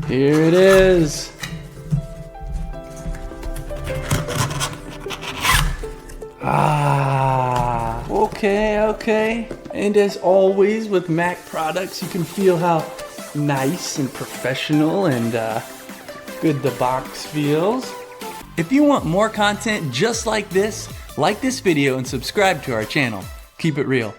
Here it is. Okay. And as always with Mac products, you can feel how nice and professional and good the box feels. If you want more content just like this video and subscribe to our channel. Keep it real.